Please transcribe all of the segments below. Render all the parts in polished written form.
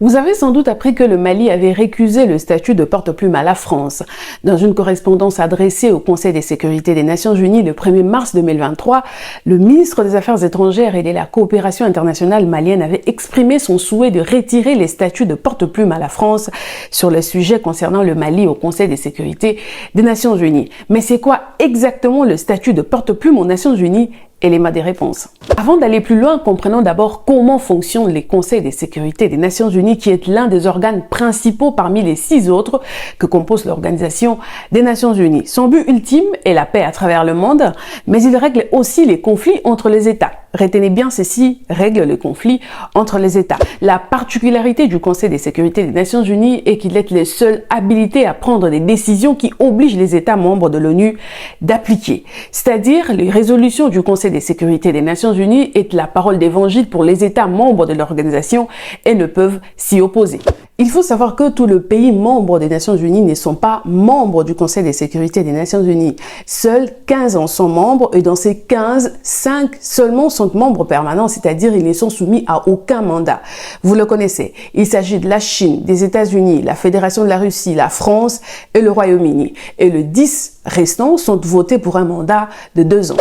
Vous avez sans doute appris que le Mali avait récusé le statut de porte-plume à la France. Dans une correspondance adressée au Conseil de sécurité des Nations Unies le 1er mars 2023, le ministre des Affaires étrangères et de la coopération internationale malienne avait exprimé son souhait de retirer les statuts de porte-plume à la France sur le sujet concernant le Mali au Conseil de sécurité des Nations Unies. Mais c'est quoi exactement le statut de porte-plume aux Nations Unies? Élément des réponses. Avant d'aller plus loin, comprenons d'abord comment fonctionnent les conseils de sécurité des Nations Unies, qui est l'un des organes principaux parmi les 6 autres que compose l'Organisation des Nations Unies. Son but ultime est la paix à travers le monde, mais il règle aussi les conflits entre les États. Retenez bien ceci, règle les conflits entre les États. La particularité du Conseil de sécurité des Nations Unies est qu'il est le seul habilité à prendre des décisions qui obligent les États membres de l'ONU d'appliquer. C'est-à-dire, les résolutions du Conseil de sécurité des Nations Unies est la parole d'évangile pour les États membres de l'organisation et ne peuvent s'y opposer. Il faut savoir que tous les pays membres des Nations Unies ne sont pas membres du Conseil de sécurité des Nations Unies. Seuls 15 en sont membres et dans ces 15, 5 seulement sont membres permanents, c'est-à-dire ils ne sont soumis à aucun mandat. Vous le connaissez, il s'agit de la Chine, des États-Unis, la Fédération de la Russie, la France et le Royaume-Uni. Et les 10 restants sont votés pour un mandat de 2 ans.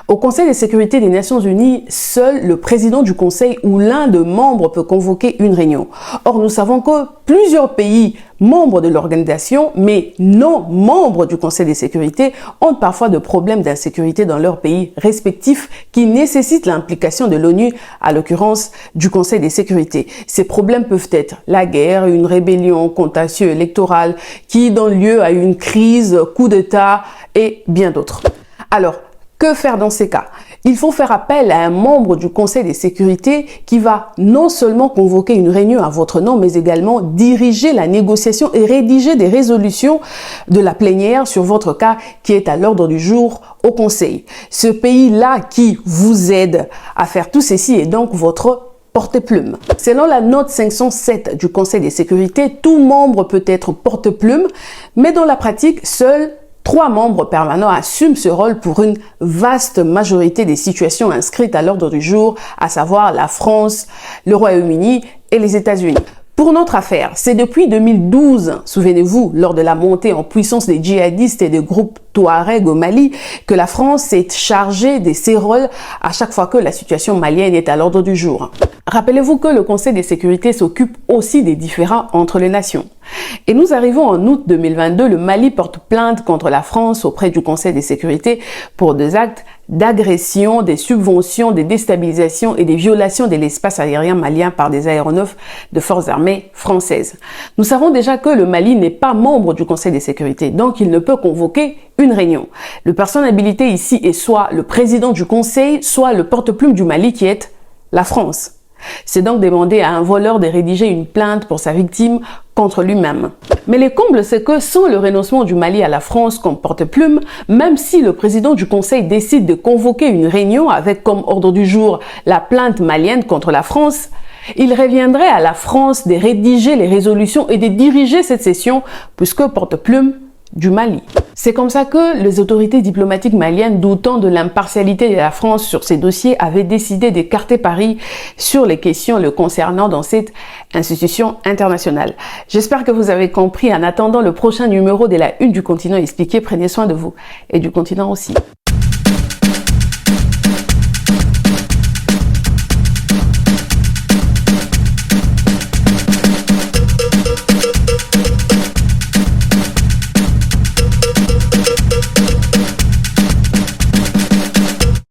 Au Conseil de sécurité des Nations Unies, seul le président du Conseil ou l'un des membres peut convoquer une réunion. Or, nous savons que plusieurs pays membres de l'organisation, mais non membres du Conseil de sécurité, ont parfois de problèmes d'insécurité dans leur pays respectifs qui nécessitent l'implication de l'ONU, à l'occurrence du Conseil de sécurité. Ces problèmes peuvent être la guerre, une rébellion, contentieux électoral qui donne lieu à une crise, coup d'État et bien d'autres. Alors, que faire dans ces cas? Il faut faire appel à un membre du Conseil de sécurité qui va non seulement convoquer une réunion à votre nom, mais également diriger la négociation et rédiger des résolutions de la plénière sur votre cas qui est à l'ordre du jour au Conseil. Ce pays-là qui vous aide à faire tout ceci est donc votre porte-plume. Selon la note 507 du Conseil de sécurité, tout membre peut être porte-plume, mais dans la pratique, seuls 3 membres permanents assument ce rôle pour une vaste majorité des situations inscrites à l'ordre du jour, à savoir la France, le Royaume-Uni et les États-Unis. Pour notre affaire, c'est depuis 2012, souvenez-vous, lors de la montée en puissance des djihadistes et des groupes Touareg au Mali, que la France s'est chargée de ces rôles à chaque fois que la situation malienne est à l'ordre du jour. Rappelez-vous que le Conseil de sécurité s'occupe aussi des différends entre les nations. Et nous arrivons en août 2022, le Mali porte plainte contre la France auprès du Conseil de sécurité pour des actes d'agression, des subventions, des déstabilisations et des violations de l'espace aérien malien par des aéronefs de forces armées françaises. Nous savons déjà que le Mali n'est pas membre du Conseil de sécurité, donc il ne peut convoquer une réunion. Le personne habilité ici est soit le président du Conseil, soit le porte-plume du Mali qui est la France. C'est donc demander à un voleur de rédiger une plainte pour sa victime contre lui-même. Mais le comble, c'est que sans le renoncement du Mali à la France comme porte-plume, même si le président du Conseil décide de convoquer une réunion avec comme ordre du jour la plainte malienne contre la France, il reviendrait à la France de rédiger les résolutions et de diriger cette session puisque porte-plume du Mali. C'est comme ça que les autorités diplomatiques maliennes, doutant de l'impartialité de la France sur ces dossiers, avaient décidé d'écarter Paris sur les questions le concernant dans cette institution internationale. J'espère que vous avez compris. En attendant le prochain numéro de la Une du Continent expliqué, prenez soin de vous et du continent aussi.